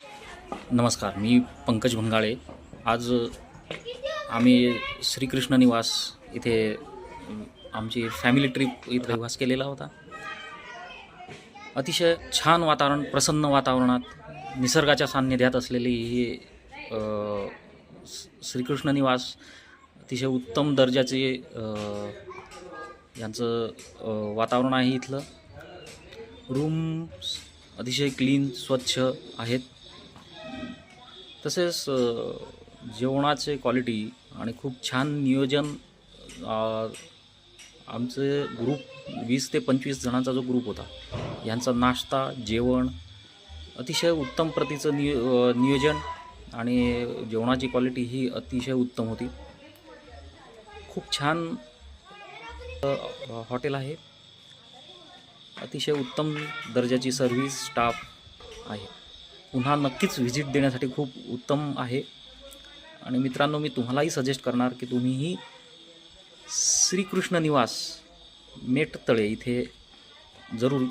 नमस्कार, मी पंकज भंगाळे. आज आम्ही श्रीकृष्ण निवास इथे आमची फॅमिली ट्रिप इथं निवास केलेला होता. अतिशय छान वातावरण, प्रसन्न वातावरणात निसर्गाच्या सान्निध्यात असलेली ही श्रीकृष्ण निवास अतिशय उत्तम दर्जाचे यांचं वातावरण आहे. इथलं रूम्स अतिशय क्लीन, स्वच्छ आहेत. तसेच जेवणाचे क्वालिटी आणि खूप छान नियोजन. आमचे ग्रुप 20 ते 25 जणांचा जो ग्रुप होता, यांचा नाश्ता, जेवण अतिशय उत्तम प्रतीचं नियोजन आणि जेवणाची क्वालिटी ही अतिशय उत्तम होती. खूप छान हॉटेल आहे. अतिशय उत्तम दर्जाची सर्व्हिस, स्टाफ आहे. पुन्हा नक्कीच व्हिजिट देण्यासाठी खूप उत्तम आहे. आणि मित्रांनो, मी तुम्हालाही सजेस्ट करणार की तुम्हीही श्रीकृष्ण निवास मेटतळे इथे जरूर